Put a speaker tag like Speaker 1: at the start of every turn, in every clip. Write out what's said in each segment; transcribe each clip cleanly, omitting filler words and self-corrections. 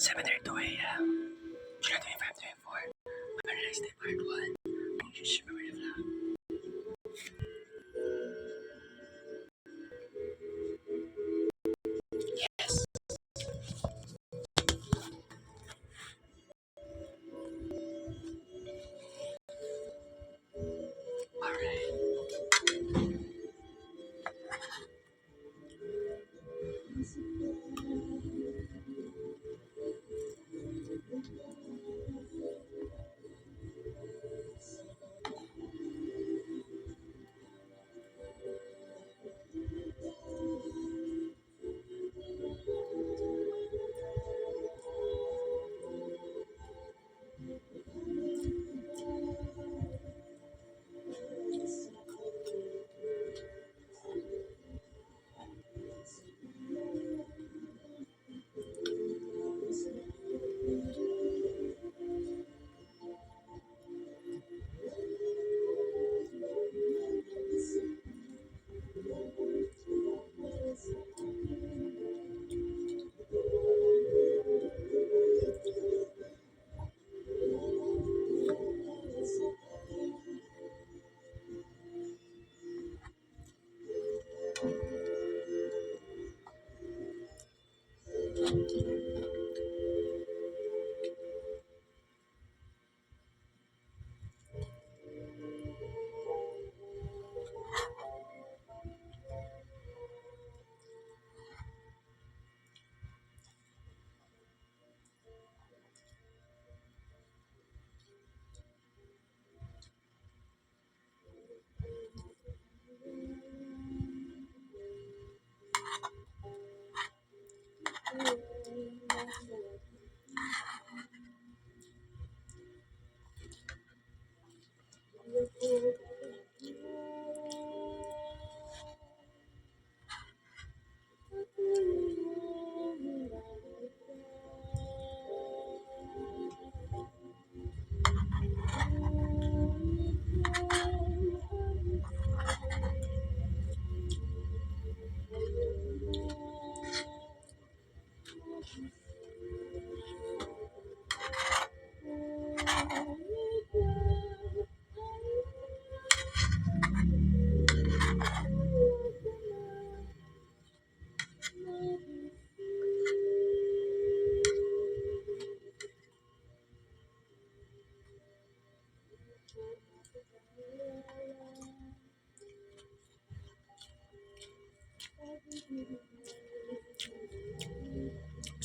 Speaker 1: 7:32 a.m. July 25, 24. Paradise Day Part 1. Just remember the vlog. Yes. Alright.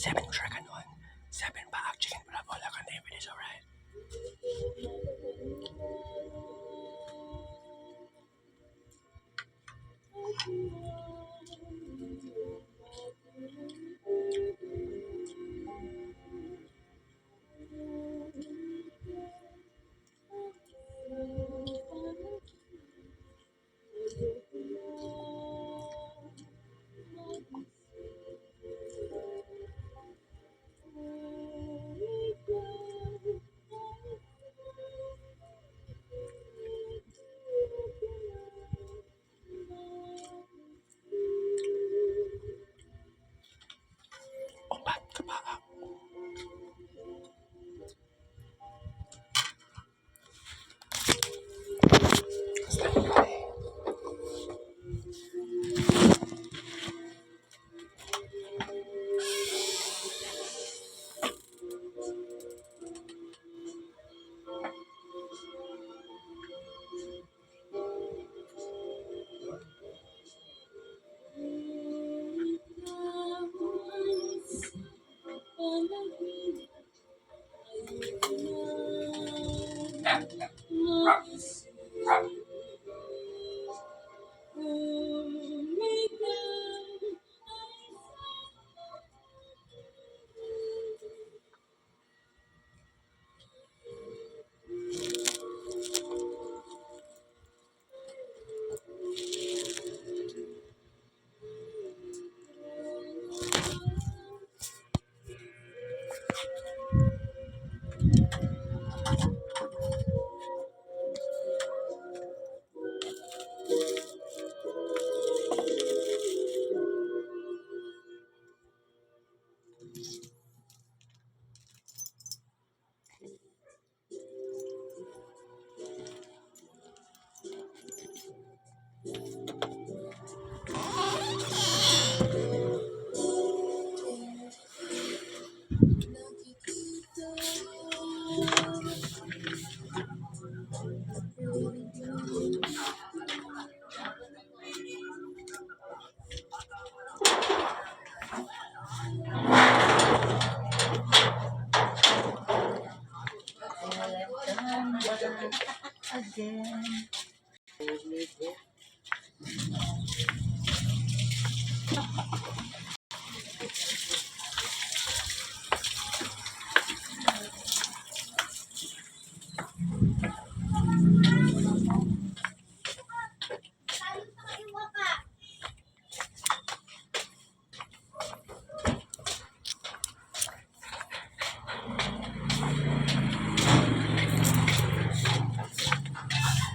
Speaker 1: Seven yung sure ka nun. 7 pa chicken parabola ka na everyday, alright?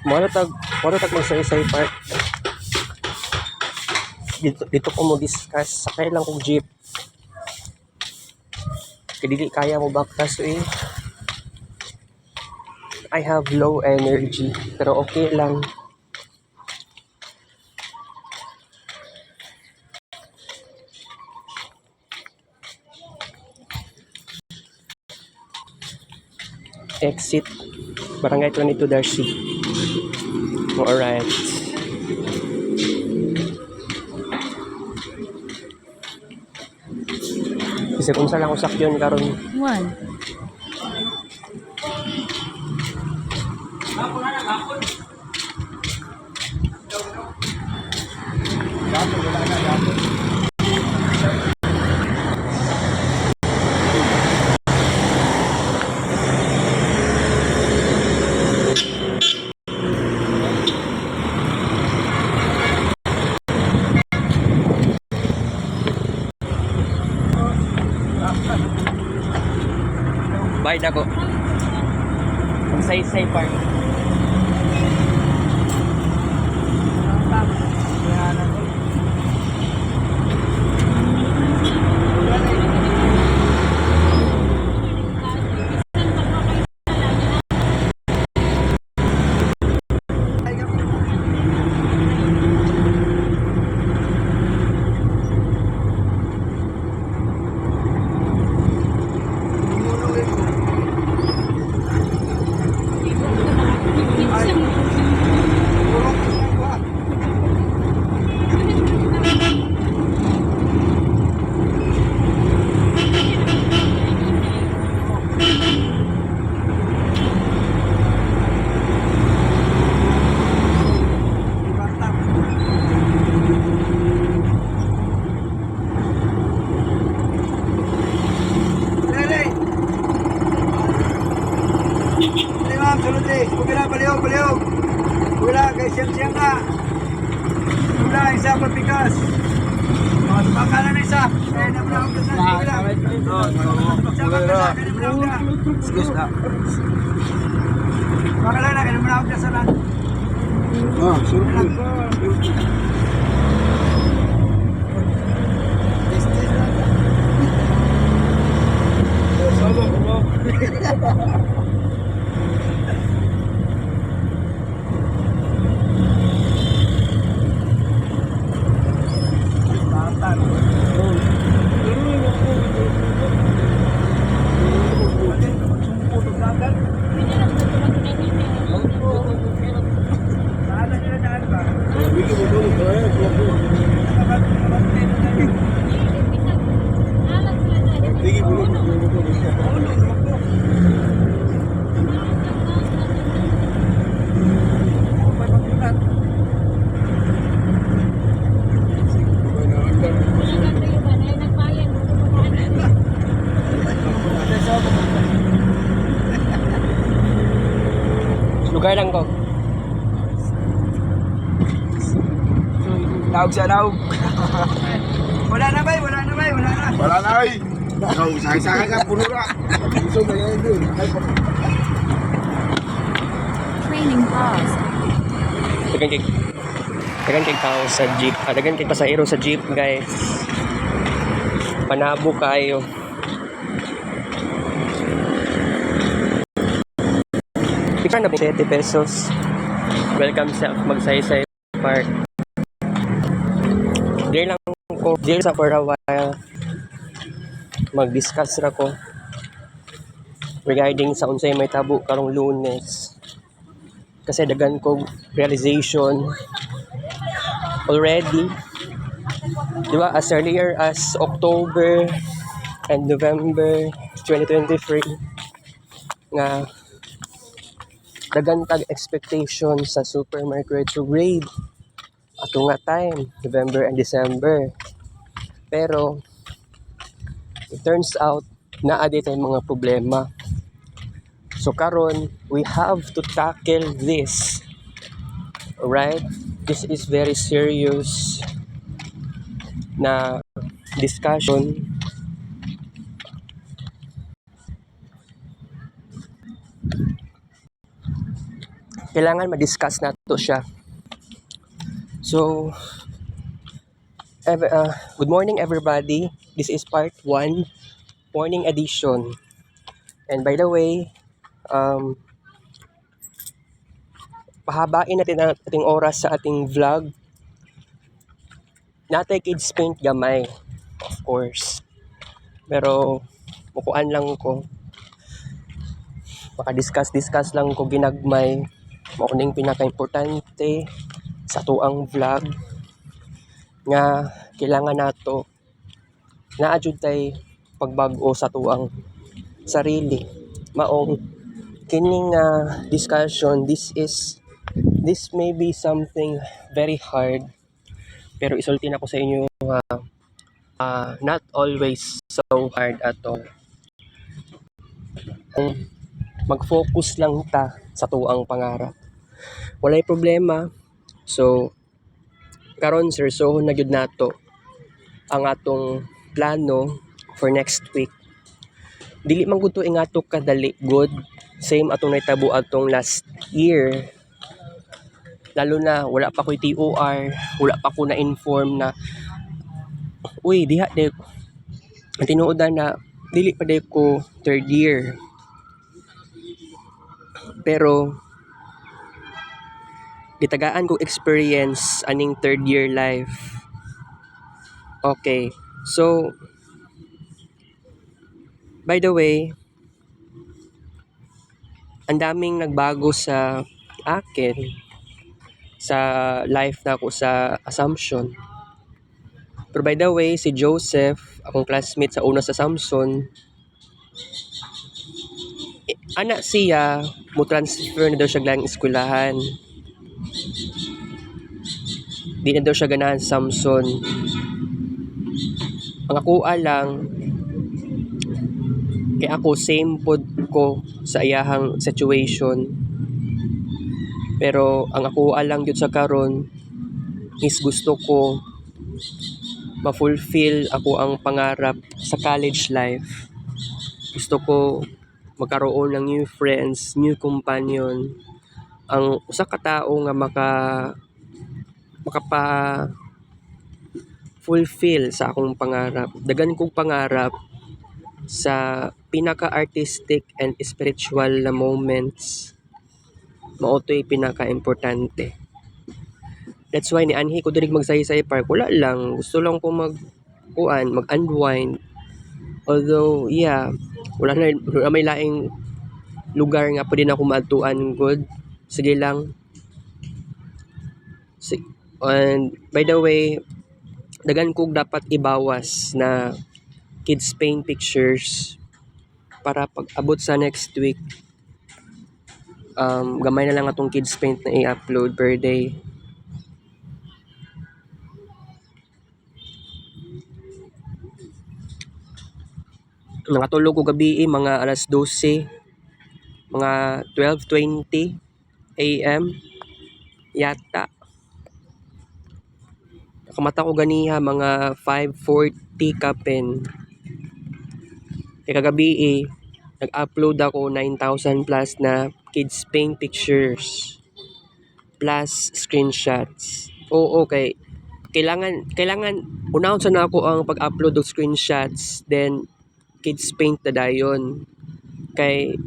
Speaker 2: Mo tag Magsaysay Park. Dito ko mo discuss. Sakay lang kong jeep. Kaya dili kaya mo baktas eh. I have low energy. Pero okay lang. Exit Barangay 22 Darcy. Alright. Kasi kung saan ako sakyon karon.
Speaker 3: 1.
Speaker 2: Bye na ko. Magsaysay Park.
Speaker 1: Baliw. Wala kay siyang ka. Wala isa papikas. Mas bakalan na isa. Kaya na muna ako sa wala. Excuse na. Bakalan na kaya muna ako sa lan. Oh, sure.
Speaker 2: Lugar lang ko.
Speaker 1: Naog siya, naog. Wala na.
Speaker 4: Wala na ay. Ikaw, sakay-sakay ka, puno na. Gusto mo yan doon.
Speaker 3: Training pause.
Speaker 2: Dagan kay tao sa jeep. Dagan kay pasahero sa jeep, guys. Panabo kayo. Picture na 7 pesos. Welcome sa Magsaysay Park. There lang ko, there sa for a while. Mag-discuss ra ko regarding sa unsay may tabo karong Lunes. Kasi dagan ko realization already. Di ba? As earlier as October and November 2023 nga dagan tag expectation sa supermarket grade ato nga time, November and December. Pero it turns out naa di tay mga problema. So karon we have to tackle this. Alright? This is very serious na discussion. kailangan ma-discuss na to siya. So, good morning everybody. This is part 1, morning edition. And by the way, pahabain natin ang ating oras sa ating vlog. Natay kids paint gamay, of course. Pero, mukuan lang ko. Maka-discuss lang ko ginagmay. Mauning pinaka-importante sa tuang vlog nga kailangan nato naadjud tay pagbago sa tuang sarili. Maong kining discussion, this may be something very hard, pero isulti na ko sa inyo not always so hard at all. Kung mag-focus lang ta sa tuang pangarap, walay problema. So karon seryosohon na gyud nato ang atong plano for next week. Dili man gud to ingato kadali good, same atong nahitabo atong last year. Lalo na wala pa ko'y TOR, wala pa ko na-inform na uy diha de ang tinuodan na dili pa de ko third year. Pero gitagaan ko experience aning third year life. Okay, so by the way, ang daming nagbago sa akin sa life na ako sa Assumption. Pero by the way, si Joseph, akong classmate sa una sa Samson, anak siya, mo transfer na daw siya lang eskwelahan. Di na daw siya ganahan sa Samson. Ang ako lang, kaya ako same pod ko sa iyahang situation. Pero ang ako lang yun sa karon is gusto ko ma-fulfill ako ang pangarap sa college life. Gusto ko magkaroon ng new friends, new companion. Ang usa ka tawo nga makapa fulfill sa akong pangarap. Dagan kong pangarap sa pinaka-artistic and spiritual na moments. Mao to'y pinaka-importante. That's why ni anhi ko diri magsaysay park. Wala lang, gusto lang ko mag-unwind. Although, yeah, wala may laing lugar nga pwede na ako maadtuan good. Sige lang. And by the way, dagan kog dapat ibawas na kids paint pictures para pag abot sa next week, gamay na lang atong kids paint na i-upload per day. Nakatulog ko gabi mga alas 12, mga 12:20 AM yata. Nakamata ko ganiha mga 5:40 kapin. Kaya kagabi nag-upload ako 9,000 plus na kids paint pictures plus screenshots. Oo, okay. Kailangan unahon sa na ako ang pag-upload ng screenshots, then kids paint na dayon. Kay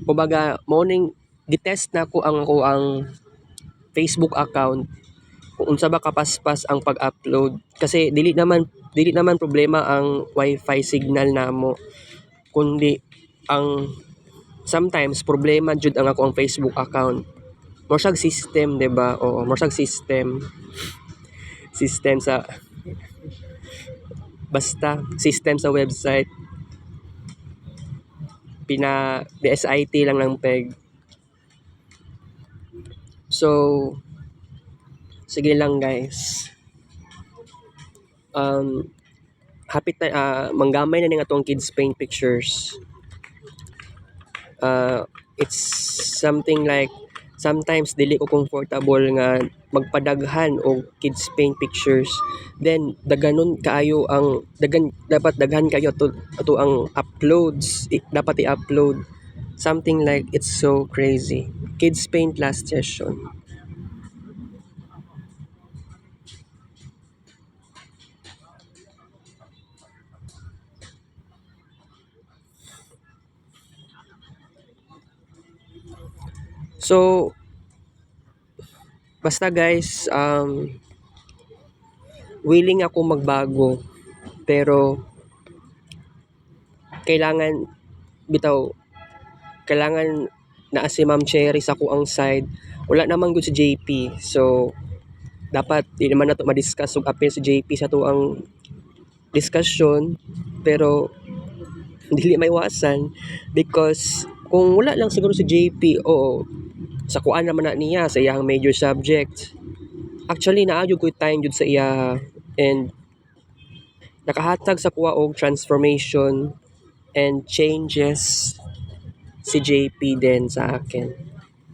Speaker 2: kumbaga morning gitest na ko ang Facebook account kung unsa ba kapaspas ang pag-upload, kasi dili naman problema ang wifi signal namo, kundi ang sometimes problema jud ang ako ang Facebook account. Morsag system, 'di ba? Oo, morsag system sa basta system sa website. DSIT lang ng peg. So sige lang guys. Hapit na manggamay na ning atong kids paint pictures. It's something like sometimes dili ko comfortable nga magpadaghan og kids paint pictures, then daghanon kaayo ang dapat daghan kayo ato ang uploads dapat i-upload something like it's so crazy. Kids paint last session. So, basta guys, willing ako magbago. Pero, kailangan, bitaw, kailangan na si Ma'am Cherry sa kuang side. Wala naman good si JP. So, dapat di naman nato ma-discuss ug appeal si JP sa tuang discussion. Pero, dili maiwasan because kung wala lang siguro si JP, oo, sa kuan naman na niya sa iyang major subject. Actually, naadyo ko time jud sa iya and nakahatag sa kuha og transformation and changes si JP din sa akin.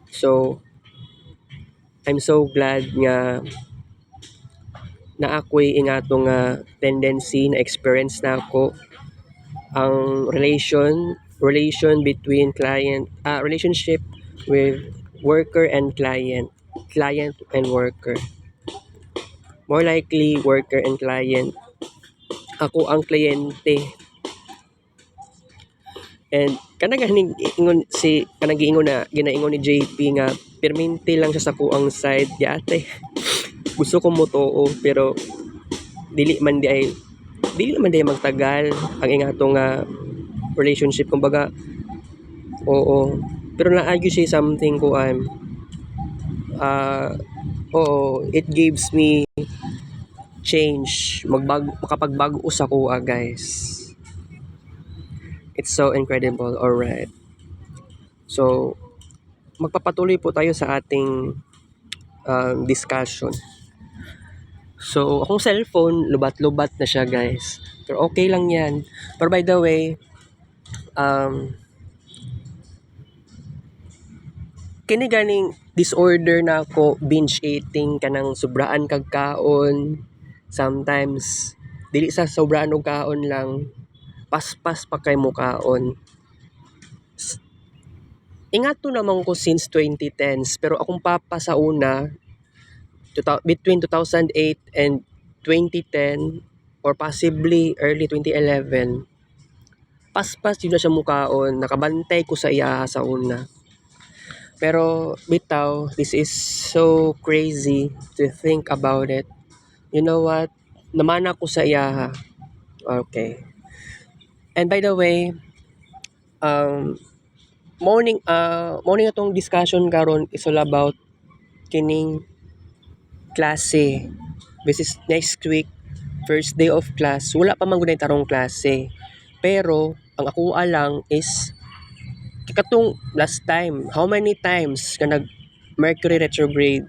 Speaker 2: So, I'm so glad nga na ako'y ingatong nga tendency na experience na ako ang relation between relationship with worker and client and worker, more likely worker and client. Ako ang kliyente and kanang ingon na ginaingon ni JP nga perminti lang siya sa kuang side yate. Gusto ko motoo pero dili man di magtagal ang ingatong nga relationship, kumbaga. Oo, pero naagyo siya something ko oo, it gives me change, makapagbago sa kuha guys. It's so incredible. Alright, so magpapatuloy po tayo sa ating discussion. So, akong cellphone, lubat-lubat na siya guys. Pero okay lang yan. Pero by the way, kini ganing disorder na ako, binge eating, kanang sobraan kag kaon. Sometimes, dili sa sobraan og kaon lang, paspas pa kay mo kaon. Ingato naman ko since 2010s, pero akong papa sa una, between 2008 and 2010 or possibly early 2011, paspas yun na siya mukaon, nakabantay ko sa iya sa una. Pero bitaw, this is so crazy to think about it. You know what? Namana ko sa iya. Okay. And by the way, morning atong discussion karon is all about kining klase. This is next week, first day of class. Wala pa man gud tarong klase. Pero ang ako lang is katong last time, how many times ka nag Mercury retrograde?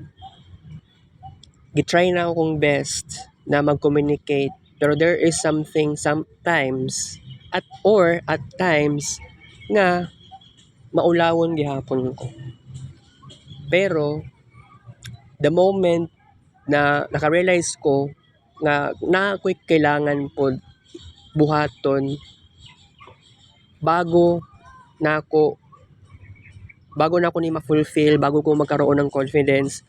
Speaker 2: Gitry na akong best na mag-communicate, pero there is something sometimes at times nga maulawon gihapon ko. Pero the moment na naka-realize ko nga na ako'y kailangan po buhaton bago na ako ni ma-fulfill, bago ko magkaroon ng confidence.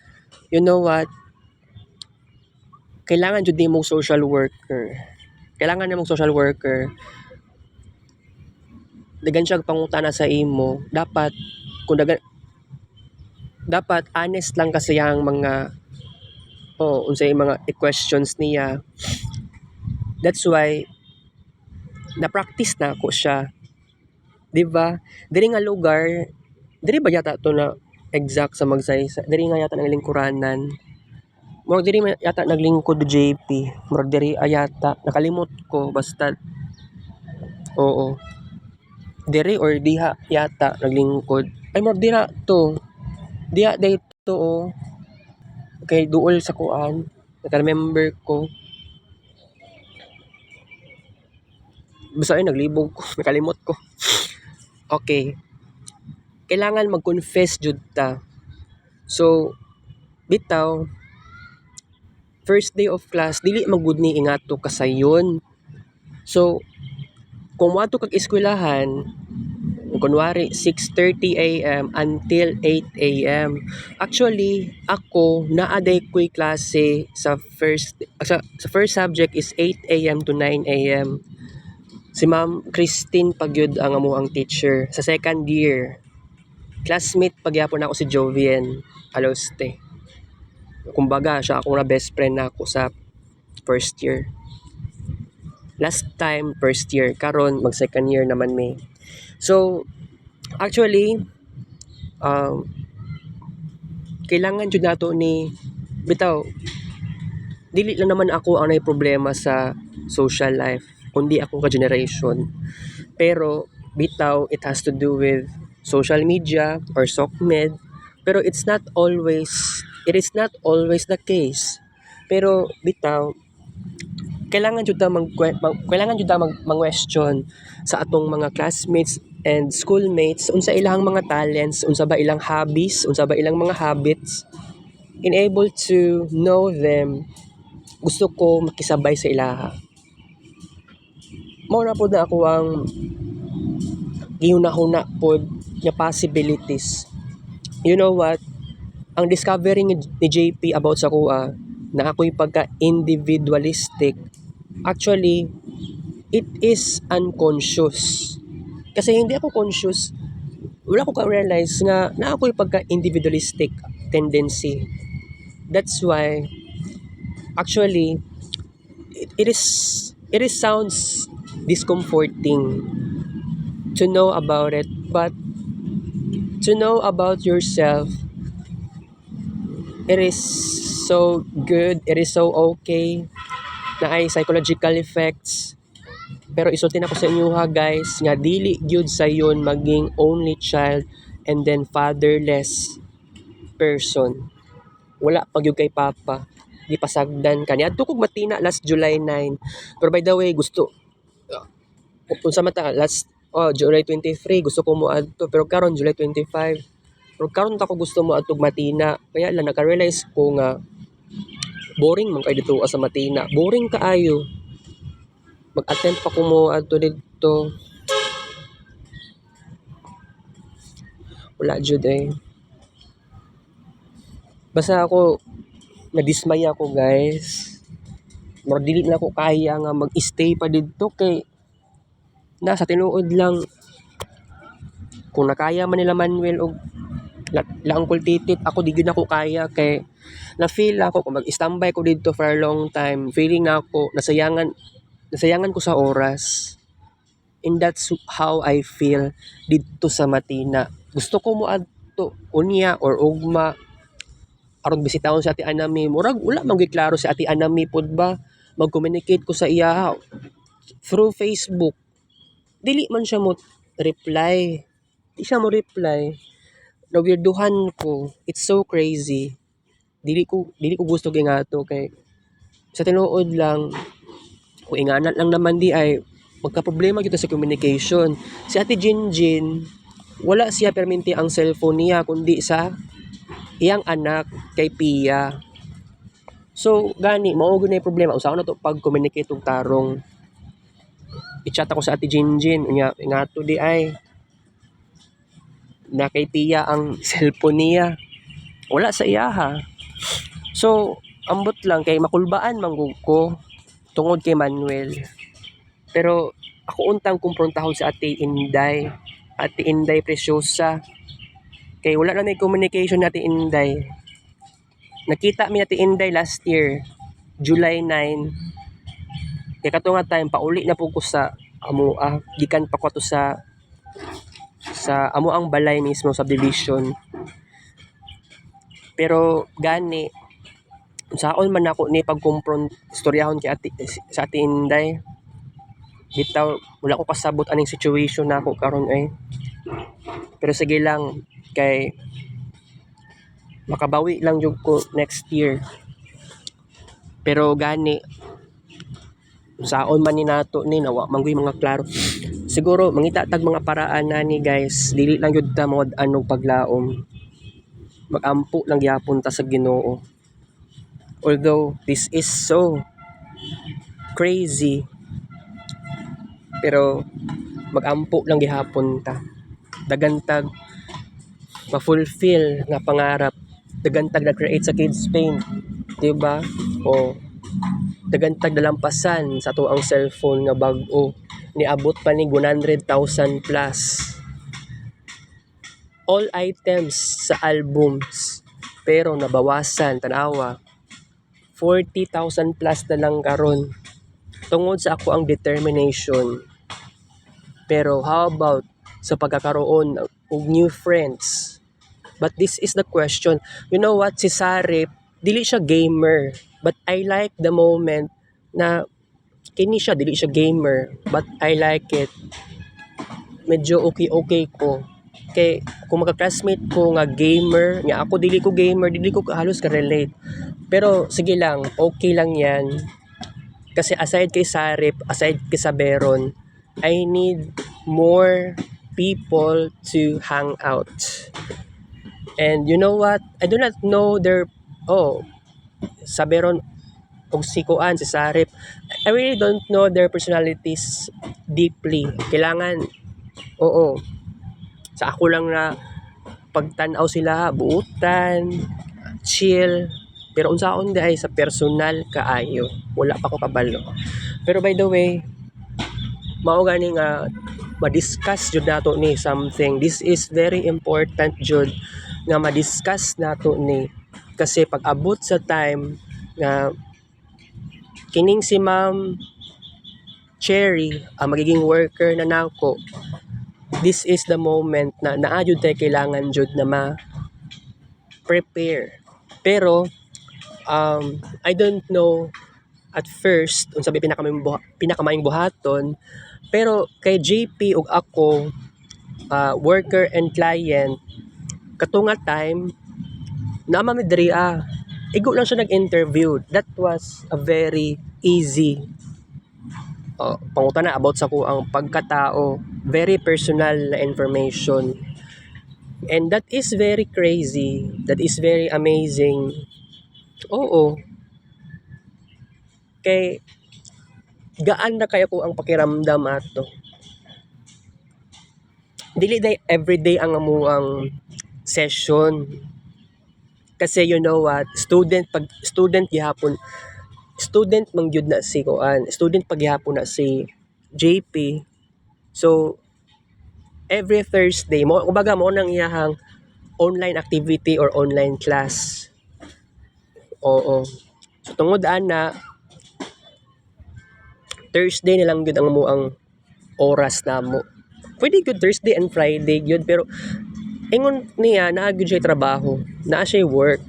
Speaker 2: You know what? Kailangan jud mo social worker. Kailangan na mong social worker. Dagan siya pangutana sa imo. Dapat honest lang kasi ang mga unsay mga questions niya. That's why na-practice na ako siya. 'Di ba? Diri nga lugar, diri ba yata to na exact sa Magsaysay? Diri nga yata ng lingkuranan. Murag diri yata naglingkod JP. Murag diri ayata, nakalimot ko basta. Oo. Diri or diha yata naglingkod. Ay murag dira to. Diha dayto oh. Okay, duol sa kuan. Naka-remember ko. Basta ay naglibog ko, nakalimot ko. Okay. Kailangan mag-confess jud ta. So, bitaw, first day of class, dili magud ni ingato kasayon. So, kung wato kag eskwelahan, Kunwari, 6:30 a.m. until 8 a.m. Actually, ako, naaday ko'y klase sa first subject is 8 a.m. to 9 a.m. Si Ma'am Christine Pagyud ang amuang teacher. Sa second year, classmate pagyapon ako si Jovien Aloste. Kumbaga, siya akong na best friend na ako sa first year. Last time, first year. Karon mag second year naman may. So, actually, kailangan jud nato ni bitaw dili lang naman ako ang may problema sa social life kundi akong ka-generation, pero bitaw it has to do with social media or SOCMED, pero it is not always the case. Pero bitaw kailangan jud ta mag-question sa atong mga classmates and schoolmates unsa ilang mga talents, unsa ba ilang hobbies, unsa ba ilang mga habits, in able to know them. Gusto ko makisabay sa ilaha. Mao na pod na ako ang gihuna-huna pod nga possibilities. You know what? Ang discovery ni JP about sa kuha na ako'y pagka-individualistic, actually, it is unconscious. Kasi hindi ako conscious, wala ko ka-realize nga na ako'y pagka-individualistic tendency. That's why, actually, it sounds discomforting to know about it, but to know about yourself, it is so good, it is so okay, na ay psychological effects. Pero isultin ako sa inyo ha guys, nga dili gyud sayon maging only child and then fatherless person. Wala pag yung kay papa, di pasagdan ka niya. Adto kog matina last July 9. Pero by the way, gusto unsa man ta last July 23 gusto ko mo adto, pero karon July 25. Pero karon ta ko gusto mo adtog matina. Kaya lang naka-realize ko nga boring man kay dito sa matina. Boring kaayo. Mag-attempt pa ko mo adto dito. Wala jud eh. Basta ako nadismay ako guys. Murag dili na ako kaya nga mag-stay pa dito kay nasa tinuod lang kung nakaya man nila Manuel og Uncle Titit, ako di gyud ako kaya kay na feel ako kung mag-standby ko dito for a long time, feeling na ako nasayangan ko sa oras. And that's how I feel dito sa Matina. Gusto ko mo adto unya or ugma aron bisitahon sa Ate Anami. Murag wala man gyud klaro si Ate Anami pod ba. Mag-communicate ko sa iya through Facebook. Dili man siya mo reply. Di siya mo reply. Nawirduhan ko. It's so crazy. Dili ko gusto gingato kay sa tinuod lang kung inganat lang naman di ay magka-problema kita sa communication. Si Ate Jinjin, wala siya perminti ang cellphone niya kundi sa iyang anak kay Pia. So, gani, mao gyud na problema. Usa ko na to pag-communicate og tarong. I-chat ako sa Ate Jinjin, nga to di ay na kay Pia ang cellphone niya. Wala sa iya ha. So, ambot lang kay makulbaan manggug ko tungod kay Manuel. Pero ako untang kumprontahon sa Ate Inday Preciosa. Kay wala na may communication natin Inday. Nakita mi Ate Inday last year, July 9. Kaya kato nga time, pauli na po ko sa gikan pa ko to sa amo ang balay mismo, subdivision. Pero gani, saon man ako ni pagkumpron istoryahon sa Ate Inday. Bitaw, wala ko kasabot aning situation na ako karon ay. Pero sige lang, kay makabawi lang jud ko next year. Pero gani saon man ni nato ni nawa manggoy mga klaro. Siguro mangita tag mga paraan na ni guys, dili lang jud ta mod anong paglaom. Magampo lang gyapon ta sa Ginoo. Although this is so crazy, pero magampo lang gihapon ta. dagantag ma-fulfill nga pangarap, dagantag na create sa Kids Paint, di ba? O dagantag dalampasan sa to ang cellphone nga bag-o, niabot pa ni 100,000 plus. All items sa albums, pero nabawasan, tanawa, 40,000 plus na lang karon tungod sa ako ang determination. Pero how about sa pagkakaroon og new friends? But this is the question. You know what? Si Sarip, dili siya gamer. But I like the moment na kini siya, dili siya gamer. But I like it. Medyo okay ko. Kay kung magka-classmate ko nga gamer, nga ako dili ko gamer, dili ko halos ka-relate. Pero sige lang, okay lang yan. Kasi aside kay Sarip, aside kay Saberon, I need more people to hang out. And you know what? I do not know their Saberon og si Kuan, si Sarip. I really don't know their personalities deeply. Kailangan sa ako lang na pagtanaw sila, buutan, chill. Pero unsaon di ay sa personal kaayo. Wala pa ko kabalo. Pero by the way, mao gani nga ma-discuss jud nato ni something. This is very important jud nga ma-discuss nato ni, kasi pag abot sa time nga kining si Ma'am Cherry ang magiging worker na nako, this is the moment na naayod tayo kailangan jud na ma-prepare. Pero I don't know at first unsa ba pinakamayong buhaton, pero kay JP ug ako, worker and client, katunga time na mamidri igo lang siya nag-interview. That was a very easy pangutana about sa ko ang pagkatao, very personal na information. And that is very crazy, that is very amazing. Oo, kay gaan na kayo ko ang pakiramdam ato. Dili day everyday ang amuang session. Kasi you know what, student man gyud na si Kuan, student paghapon na si JP. So every Thursday mo kumbaga mo nang iyahang online activity or online class. Oo. So tungod ana Thursday na lang gyud ang amuang oras namo. Pwede gyud Thursday and Friday gyud, pero ingon niya naa gyud siya trabaho, naa siya work.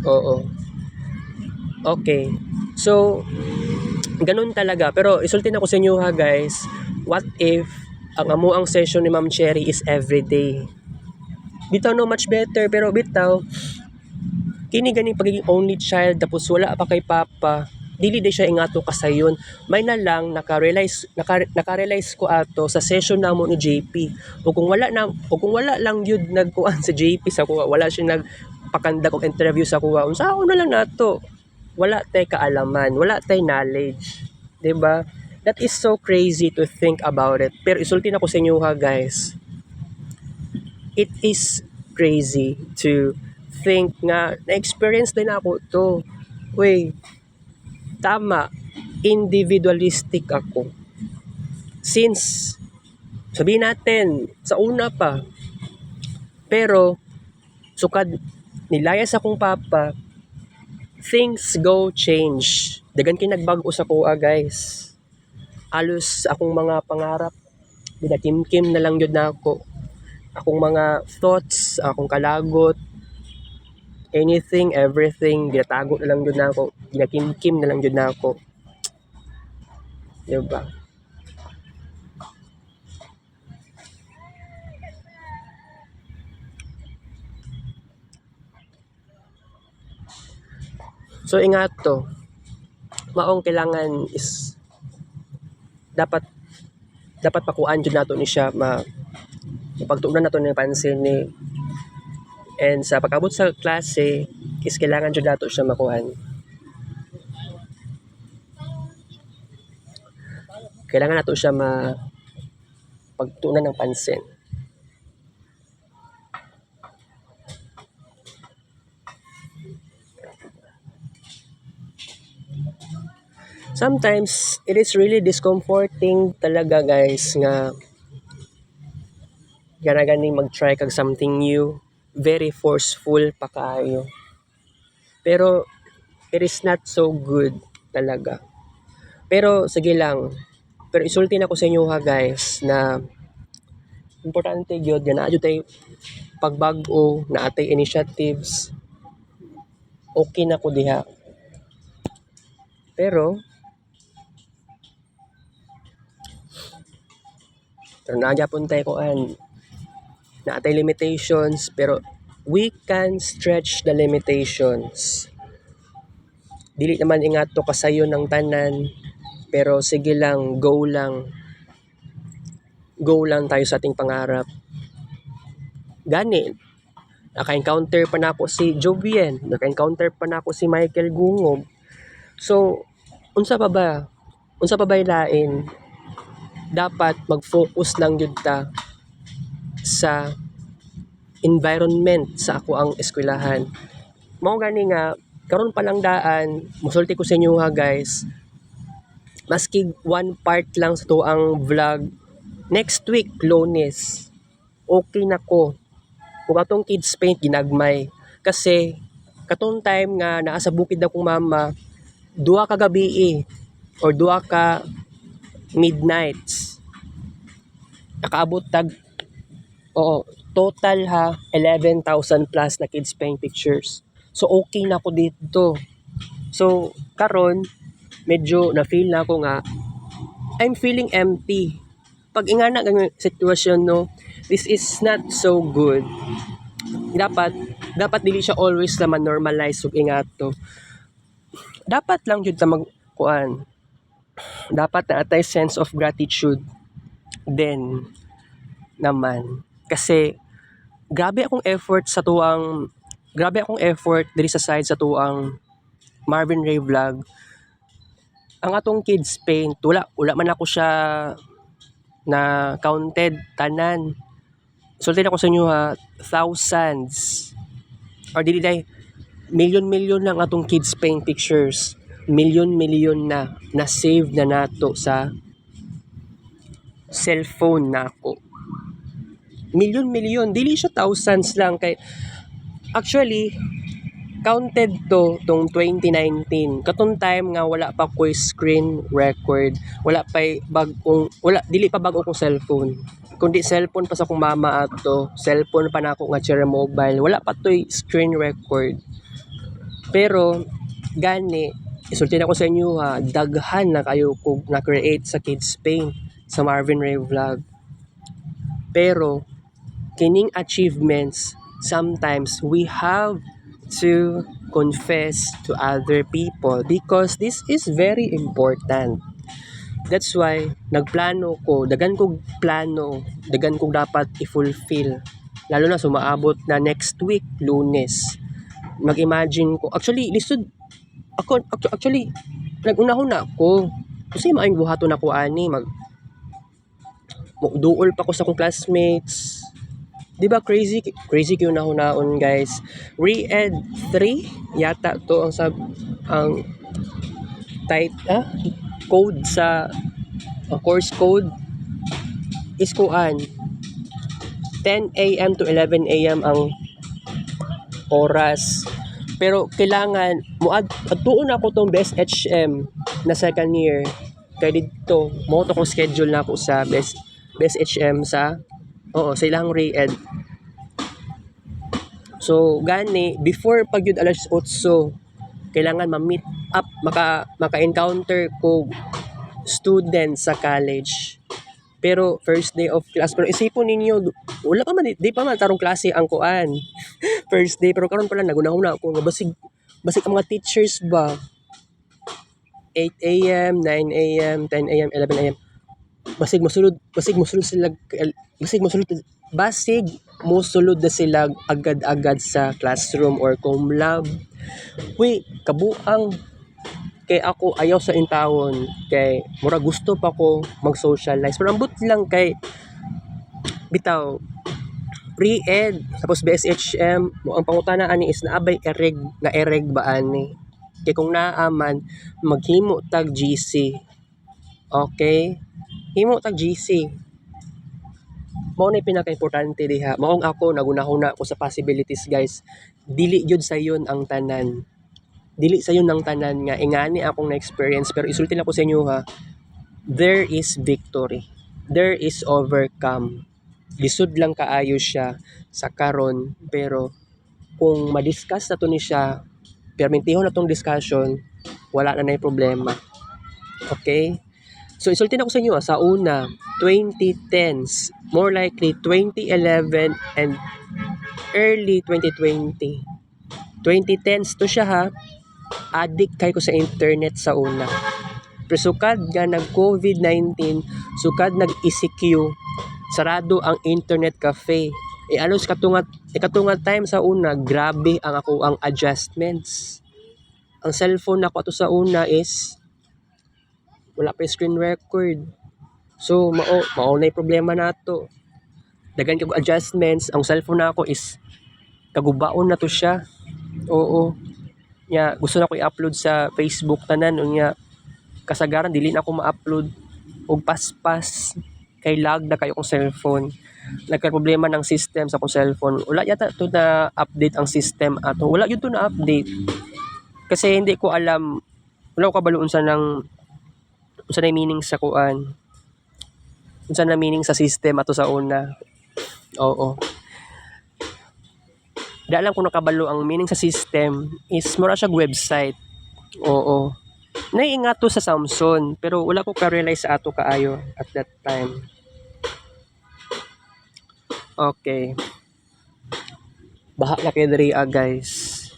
Speaker 2: Oo. Okay. So ganun talaga. Pero isulti na ko sa inyo ha guys, what if ang amuang session ni Ma'am Cherry is everyday? Bitaw no, much better. Pero bitaw kini gani pagiging only child tapos wala pa kay papa, dili di siya ingato kasayon. May na lang naka-realize ko ato sa session namo ni JP. O kung wala lang yun nagkuan sa JP sa kuha, wala siya nagpakandak og interview sa kuha, unsaon na lang nato, wala tay kaalaman, wala tay knowledge, 'di ba? That is so crazy to think about it. Pero isulti na ko sa inyo ha guys, it is crazy to think nga na-experience din ako to. Tama, individualistic ako. Since, sabihin natin, sa una pa. Pero, sukad nilayas akong papa, things go change. Dagan kinagbago sa kuha guys. Alos akong mga pangarap, binakim-kim na lang yun na ako. Akong mga thoughts, akong kalagot, anything, everything, ginatago na lang yun na ako. Ginakim-kim na lang yun na ako. Diba? So ingat to. Maong kailangan is dapat pakuan jud nato ni siya, mapagtuunan nato ni pansin ni, and sa pag-abot sa klase is kailangan jud nato siya makuhan. Kailangan nato siya pagtuunan ng pansin. sometimes it is really discomforting talaga guys nga gani mag-try kag something new, very forceful pa kaayo. Pero it is not so good talaga. Pero sige lang. Pero isulti na ko sa inyo ha guys na importante gyud nga naa jud tay pagbag-o, naa tay initiatives. Okay na ko diha. Pero nagyapon tayo kuan naatay limitations pero we can stretch the limitations. Dili naman ingato kasayo ng tanan pero sige lang, go lang. Go lang tayo sa ating pangarap. Gani, naka-encounter pa na ako si Jovien, naka-encounter pa na ako si Michael Gungob. So, unsa pa ba? Unsa pa ba lain? Dapat mag-focus lang jud ta sa environment sa ako ang eskwelahan. Mao gani nga karon pa lang daan, musulti ko sa inyo ha guys. Maski one part lang sa to ang vlog. Next week, Lunes, okay na ko. Kung atong kids paint ginagmay. Kasi katong time nga naa sa bukid akong mama, 2 ka gabi or 2 ka midnights. Nakaabot tag total ha 11,000 plus na kids paint pictures. So okay na ako dito. So karon medyo na feel na ako nga I'm feeling empty. Pag ingana ng sitwasyon no, this is not so good. Dapat dili siya always naman normalize ug ingato. Dapat lang jud ta magkuan. Dapat na atay sense of gratitude then naman kasi grabe akong effort diri sa side sa tuang Marvin Ray vlog. Ang atong kids paint wala man ako siya na counted tanan. Sulti na ko sa inyo ha, thousands or dili day million lang atong kids paint pictures. Million na save na nato sa cellphone nako. Million dili siya thousands lang kay actually counted tong 2019 katong time nga wala pa ko screen record, dili pa bag-o kong cellphone, kundi cellphone pa sa akong mama ato, cellphone pa na ako nga Cherry Mobile, wala pa toy screen record. Pero gani isulti na ko sa inyo ha, daghan na kayo ko na create sa kids paint sa Marvin Ray vlog. Pero kining achievements sometimes we have to confess to other people because this is very important. That's why nagplano ko, dagan kong dapat i-fulfill. Lalo na sumaabot na next week, Lunes. Mag-imagine ko, actually nagunahon na ako. Kasi maayong buhaton ako ani, duol pa ko sa akong classmates. Diba crazy kayo nahunaon guys. Re-ed 3 yata to ang code sa course code is kuan 10 AM to 11 AM ang oras. Pero kailangan adtuon ako tong best HM na second year. Kaya dito mo to kong schedule na ako sa best HM sa ilang re-ed. So gani before pag yun alas 8 kailangan ma-meet up, maka-encounter ko students sa college. Pero first day of class, pero isipon ninyo wala pa man, di pa man tarong klase ang kuan. First day, pero karon pala nagunahuna ako nga basig ang mga teachers ba 8 AM, 9 AM, 10 AM, 11 AM basig mosulod na sila agad-agad sa classroom or cum lab. Kabuang kay ako ayaw sa intawon kay mura gusto pa ko mag-socialize pero ambot lang kay bitaw re-ed tapos BSHM mo ang pangutana ani is naabay ereg ba ani Kay kung naaman maghimo tag GC. Okay? Himo tag GC. Mao na pinaka-importante diha. Maong ako nagunahuna ko sa possibilities, guys. Dili gyud sayon ang tanan. Dili sayon ang tanan nga ingani akong na-experience, pero isulti na ko sa inyo ha. There is victory. There is overcome. Lisod lang kaayo siya sa karon, pero kung ma-discuss na to ni siya, permintihon na tong discussion, wala na nay problema. Okay? So isulti na ko sa inyo sa una, 2010s, more likely 2011 and early 2020. 2010s to siya ha. Addict kay ko sa internet sa una. Pero sukad nga nag-COVID-19, sukad nag-ECQ, sarado ang internet cafe. Alos katungat time sa una, grabe ang ako ang adjustments. Ang cellphone na ko ato sa una is wala pa screen record. So mao na problema nato. Dagan kag adjustments, ang cellphone na ako is kagubaon na to siya. Oo. Nya gusto na ko i-upload sa Facebook tanan unya kasagaran dili na ako ma-upload og paspas kay lag na kayo kong cellphone. Nagka-problema ng system sa akong cellphone. Wala yata to na update ang system ato. Wala yun to na update. Kasi hindi ko alam, wala ko kabalo unsa na meaning sa kuan. Unsa na meaning sa system ato sa una. Oo. Di alam kung nakabalo ang meaning sa system is mura siya website. Oo. Naiingat to sa Samsung pero wala ko ka-realize sa ato kaayo at that time. Okay. Baha na kay diri guys.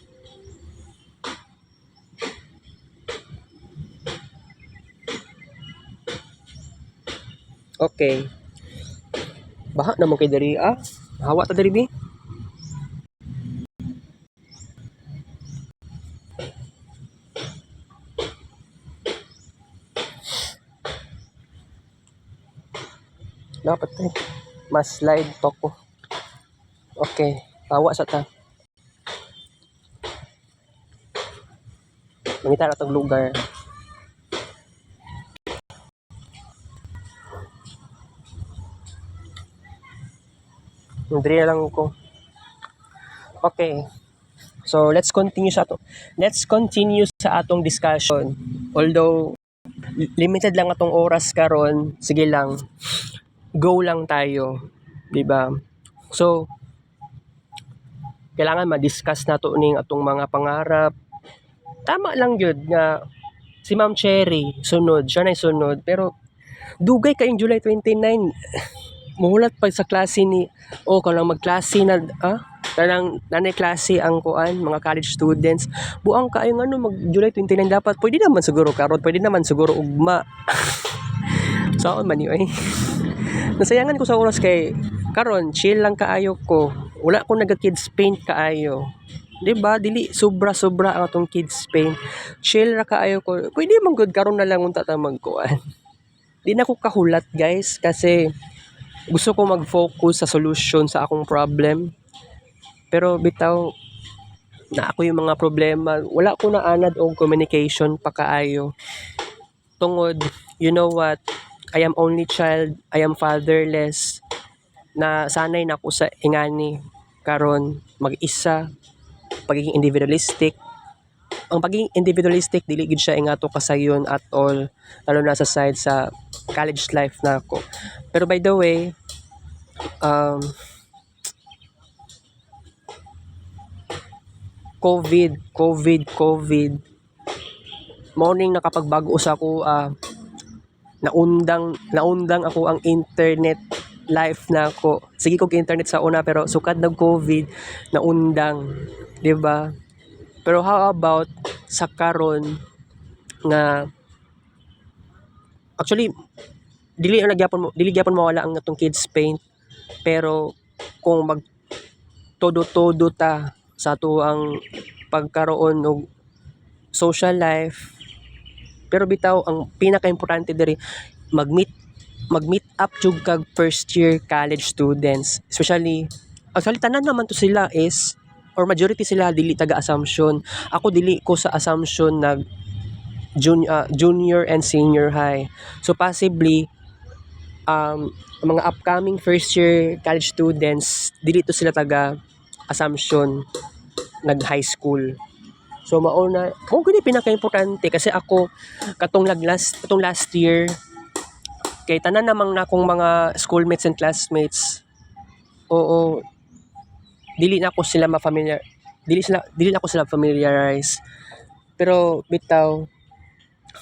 Speaker 2: Okay. Baha naman kay diri Hawa ta diri bi. Dapat mas slide to ko. Okay, tawa sa ta. Mangita na tong lugar. Hindi lang ko. Okay. So, let's continue sa atong discussion. Although limited lang atong oras karon, sige lang. Go lang tayo, 'di ba? So, kailangan ma-discuss nato ning atong mga pangarap. Tama lang gyud nga si Ma'am Cherry sunod, siya na sunod, pero dugay kayong July 29 muhulat pa sa klase ni kanang magklase na kanang nanay klase ang kuan mga college students buang kaayo nga mag July 29 dapat pwede naman siguro karon, pwede naman siguro ugma. So man yun nasayangan ko sa oras kay karon chill lang kaayo ko, wala ko naga-kids paint kaayo, diba? Dili sobra ang atong kids paint, chill ra kaayo ko, pwede man good karon na lang unta ta magkuan. Di na ko kahulat guys kasi gusto ko mag-focus sa solution sa akong problem. Pero bitaw na ako yung mga problema, wala ko na anad og communication pa kaayo. Tungod, you know what? I am only child, I am fatherless. Na sanay na ako sa ingani karon mag-isa, pagiging individualistic. Ang pagiging individualistic dili gid siya ingato kasayon at all, lalo na sa side sa college life na ako. Pero by the way, COVID. Morning nakapagbago sa ako, naundang ako ang internet life na ako. Sige kog internet sa una pero sukad nag COVID, naundang, 'di ba? Pero how about sa karon nga actually dili gyapon mawala ang atong kids paint, pero kung mag todo ta sa ato ang pagkaroon og social life, pero bitaw ang pinaka-importante diri mag-meet up jud kag first year college students, especially actually tanan naman to sila is or majority sila dili taga Assumption. Ako dili ko sa Assumption nag junior and senior high. So possibly mga upcoming first year college students dili to sila taga Assumption nag high school. So mauna mo gani pinaka-importante kasi ako katong last year kay tanan namang nakong mga schoolmates and classmates. Oo, dili na ako sila dili na ako sila familiarize. Pero bitaw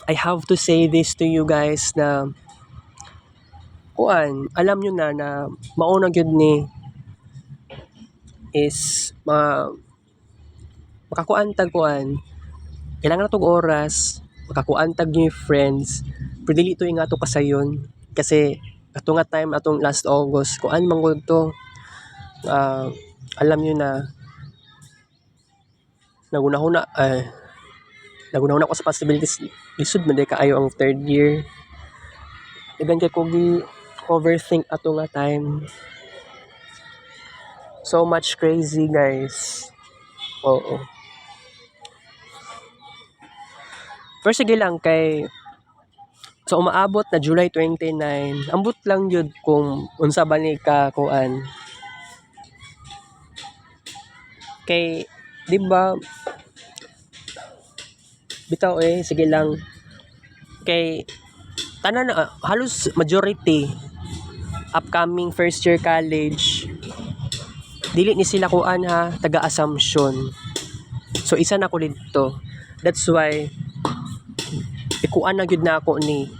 Speaker 2: I have to say this to you guys na alam nyo na mauna gyud ni is makakuantag kailangan na tong oras makakuantag nyo yung friends pero dili to ingato kasayon kasi ato nga time atong last August mangod to alam nyo na nagunahuna ko sa possibilities lisod man kaayo ang third year iban kay ko gi overthink ato nga time so much crazy guys. Oo, pero sige lang kay so umaabot na July 29 ambot lang yun kung unsa ba ni ka kay di ba bitaw sige lang kay tanan halos majority upcoming first year college dili ni sila taga Assumption. So isa na ko dito. That's why ikuan na gyud na ako ni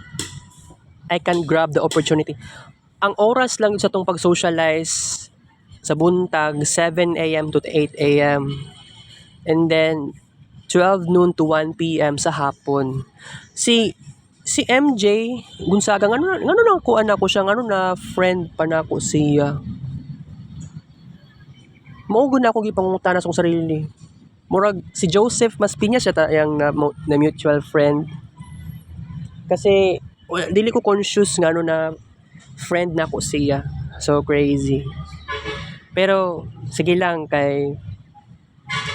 Speaker 2: I can grab the opportunity. Ang oras lang sa tong pag-socialize sa buntag 7 AM to 8 AM and then 12 noon to 1 PM sa hapon. Si MJ Gonzaga ngano na kuan ako siya ngano na friend pa na ako siya. Mao gud na ako gipangutana sa sarili. Murag si Joseph Maspiña siya yang na mutual friend. Kasi dili ko conscious ngano na friend na ako siya. So crazy. Pero sige lang kay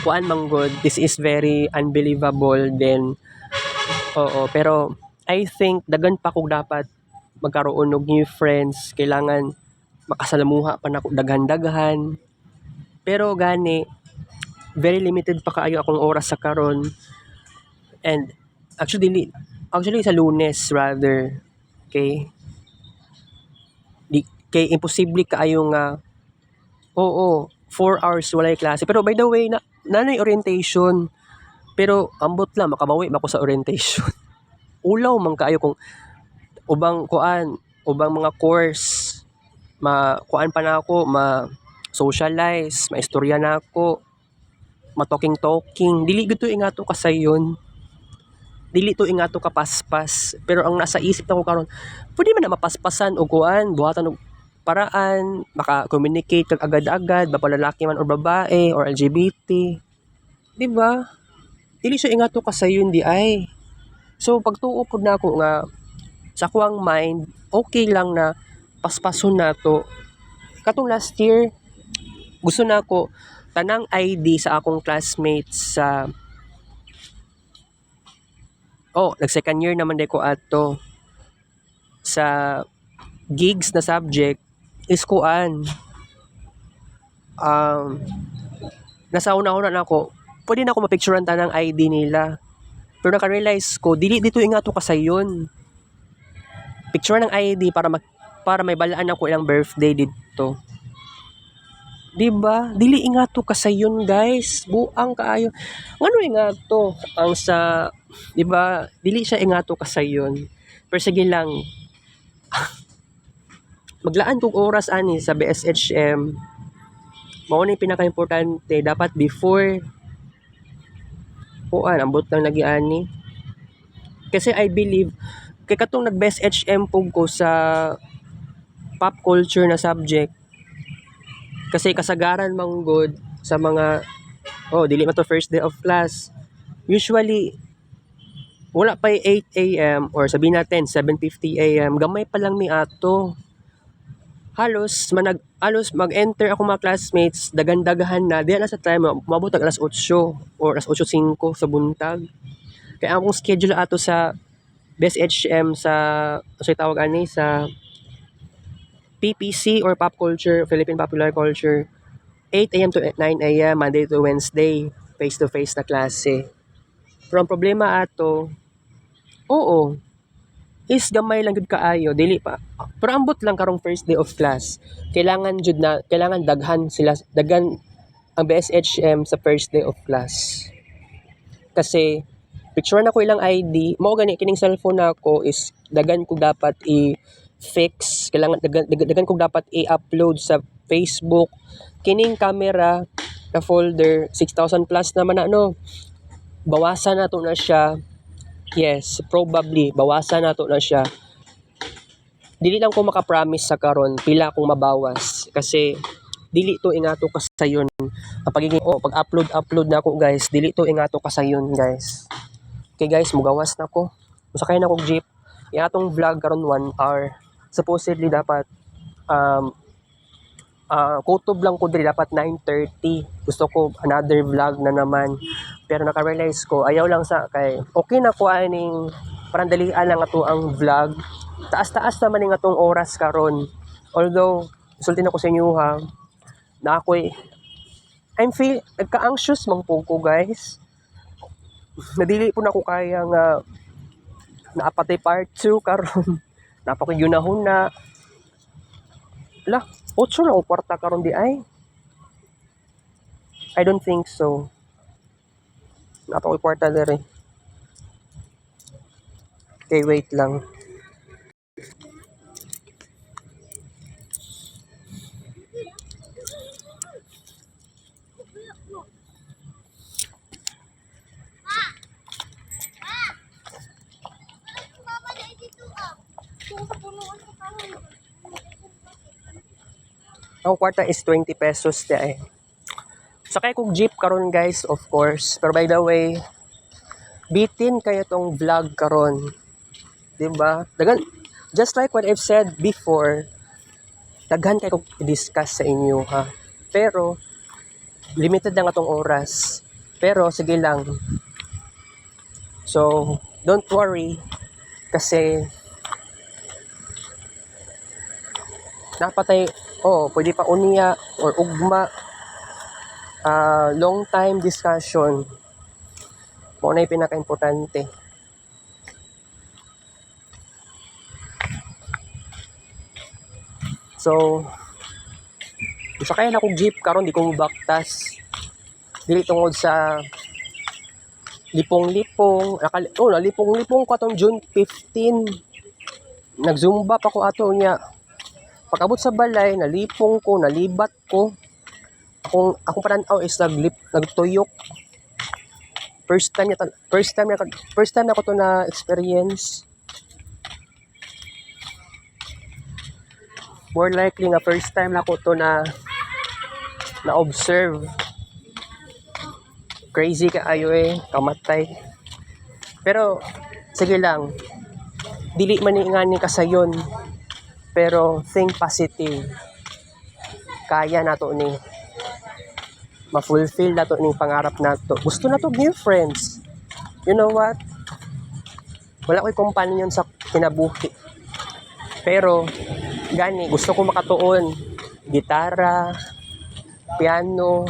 Speaker 2: kuan manggod this is very unbelievable then pero I think dagan pa kog dapat magkaroon og new friends kailangan makasalamuha pa nako daghan pero gani very limited pa kaayo akong oras sa karon and actually sa Lunes rather kay imposible kaayo nga 4 hours walay klase pero by the way nanay orientation pero ambot lang makabawi mako sa orientation ulaw man kaayo kung ubang mga course kuan pa na ako socialize maistorya na ako talking dili gito ingato kasayon dili to ingato kapaspas pero ang nasa isip nako karon pwede man na mapaspasan og buhatan og paraan maka-communicate kag agad-agad ba lalaki man or babae or LGBT di ba dili siya ingato kasayon di ay so pagtuo pod na ako nga sa kuwang mind okay lang na paspason nato katong last year gusto na ako tanang ID sa akong classmates sa nag-second year naman ko ato sa gigs na subject is nasa una-una na ako pwede na ako mapicturean tanang ID nila pero naka-realize ko dili dito ingato kasayon picture ng ID para may balaan ako ilang birthday dito. Diba? Dili ingato kasayon guys. Buang kaayo. Ngano ingato ang sa diba? Dili siya ingato kasayon. Pero sige lang. Maglaan kog oras ani sa BSHM. Mao ni pinaka-importante dapat before ambot lang lagi ani. Kasi I believe kay katong nag-BSHM pug ko sa pop culture na subject kasi kasagaran manggod sa mga dili man to first day of class usually wala pa 8 AM or sabihin natin 7:50 AM gamay pa lang mi ato halos mag-enter ako mga classmates, dagandagahan na, diyan na sa time, mabot ang alas 8 or alas 8:05 sa buntag. Kaya akong schedule ato sa Best HM sa, tawag ani, sa PPC or Pop Culture, Philippine Popular Culture, 8 a.m. to 9 a.m. Monday to Wednesday, face-to-face na klase. Pero ang problema ato, oo, is gamay lang gud kaayo, dili pa. Pero ambot lang karong first day of class. Kailangan daghan ang BSHM sa first day of class. Kasi picture na ko ilang ID, mao gani kining cellphone nako is daghan ko dapat i-fix, kailangan daghan ko dapat i-upload sa Facebook. Kining camera na folder 6,000 plus naman na no. Bawasan na to na siya. Yes, probably bawasan na to na siya. Dili lang ko maka-promise sa karon pila akong mabawas kasi dili to ingato kasayon. Ang pagiging pag-upload na ako guys, dili to ingato kasayon guys. Okay guys, mugawas na ko. Musakay na ko jeep. Yung atong vlog karon 1 hour. Supposedly dapat kutob lang ko diri dapat 9:30. Gusto ko another vlog na naman. Pero naka-realize ko, ayaw lang sa kay okay na ko aning parang dalian lang ato ang vlog. Taas-taas naman ning atong oras karon. Although, sulti na ko sa inyo ha, na ako'y nagka-anxious man po ko guys. Nadili po na ko kaya nga naapatay part 2 karon. Napakigunahon na. Lah, 8 na o kwarta karon di ay. I don't think so. Napaka-kwarta dere. Okay, wait lang. Ang kwarta is 20 pesos di ay. Sakay kong jeep karon guys, of course. Pero by the way, bitin kayo tong vlog karon. Diba? Just like what I've said before, daghan kayo kong i-discuss sa inyo ha. Pero, limited lang atong oras. Pero, sige lang. So, don't worry. Kasi, pwede pa unya or ugma. Long time discussion. Muna yung pinaka-importante. So, sakay na kong jeep karon di ko baktas. Dili tungod sa lipong-lipong. Lipong-lipong ko atong June 15. Nagzumba pa ko ato niya. Pag-abot sa balay, nalipong ko, nalibat ko. Akong pananaw is nagtuyok. First time na ko to na experience. More likely nga first time na ko to na observe. Crazy kaayo kamatay. Pero sige lang. Dili man ni ngani kasayon. Pero think positive. Kaya nato ni ma-fulfill nato ning pangarap nato. Gusto nato new friends. You know what? Wala ko'y companion sa kinabuhi. Pero gani gusto ko makatuon gitara, piano,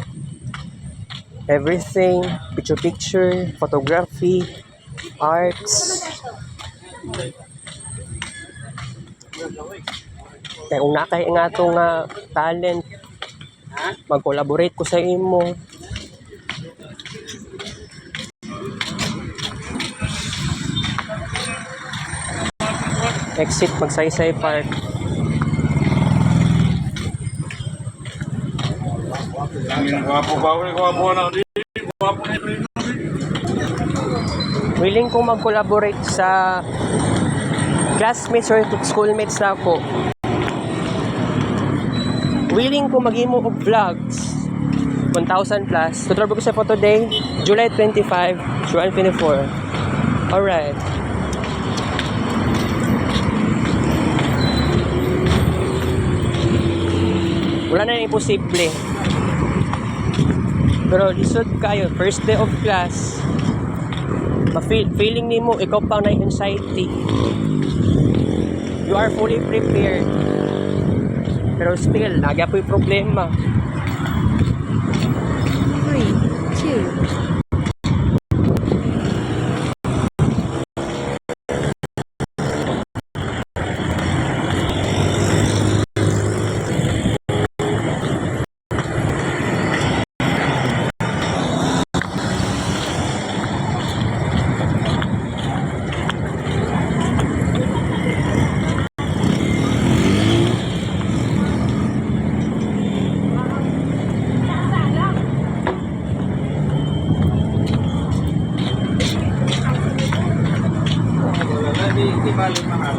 Speaker 2: everything, picture, photography, arts. Kaya kung nakay nga itong talent, mag-collaborate ko sa imo. Exit Magsaysay Park. Willing kong mag-collaborate sa classmates or schoolmates na ako. Willing kong mag-imo og vlogs 1,000 plus. Tutuloy ko sa photo day, July 25, 2024. Alright. Wala na yung imposible. Pero lisod kayo, first day of class, feeling nimo ikaw pa na anxiety. You are fully prepared. Pero still, nagya po yung problema.
Speaker 3: 3, 2,
Speaker 1: Hindi bali mahal.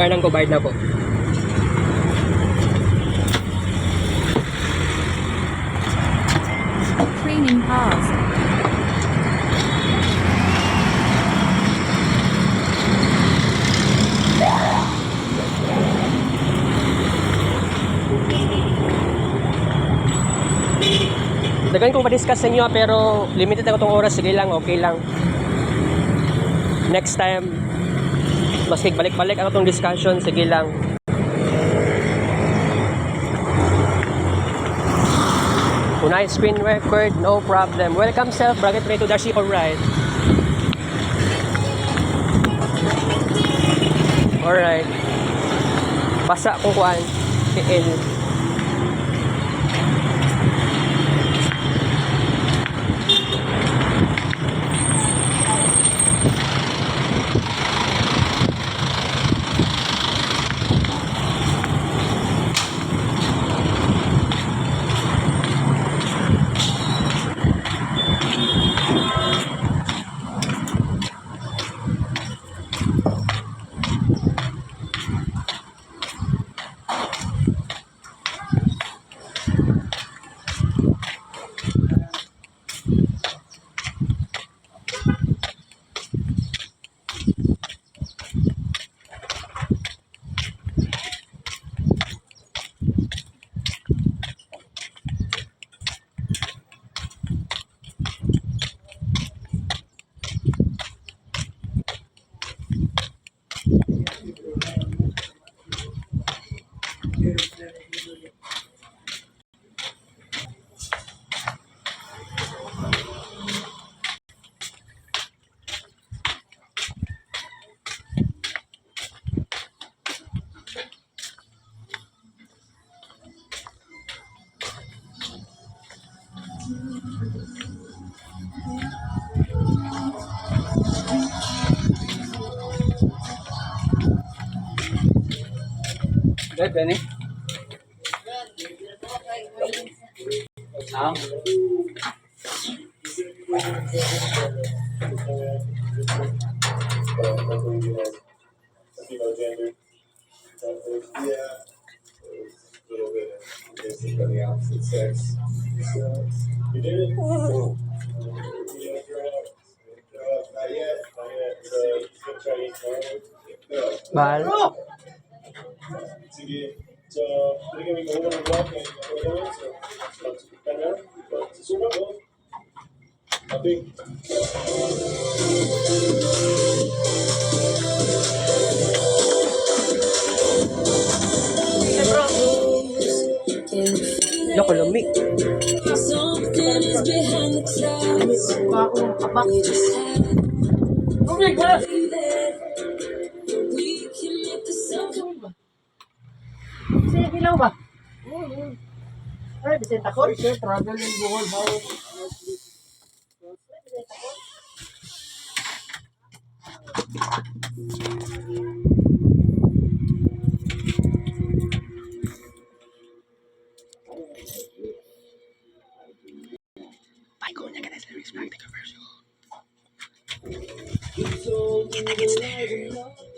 Speaker 2: Lugar ng Cobard na po.
Speaker 3: training paused.
Speaker 2: Dagan kong pa-discuss sa inyo pero limited ako tong oras. Sige lang, okay lang. Next time, mas balik-balik ako tong discussion. Sige lang. Unay screen record, no problem. Welcome self, bracket ready to dash alright. Alright. Basa kung kuan. KL.
Speaker 1: Good, Benny.
Speaker 4: Gender. Yeah. A little bit of basically the opposite sex. So, you did it? Cool. You didn't throw up? Not yet. Not yet. So, you still try to eat tomorrow?
Speaker 2: Bal.
Speaker 4: No. Sige. So, hindi kami mahuha ng vlog ng pagkakas. So, magsusukan na. Susukan mo. Tapi,
Speaker 2: Loko lumi.
Speaker 5: Something is behind the clouds. We just have to believe that we can make the sun come.
Speaker 2: Get the kids there.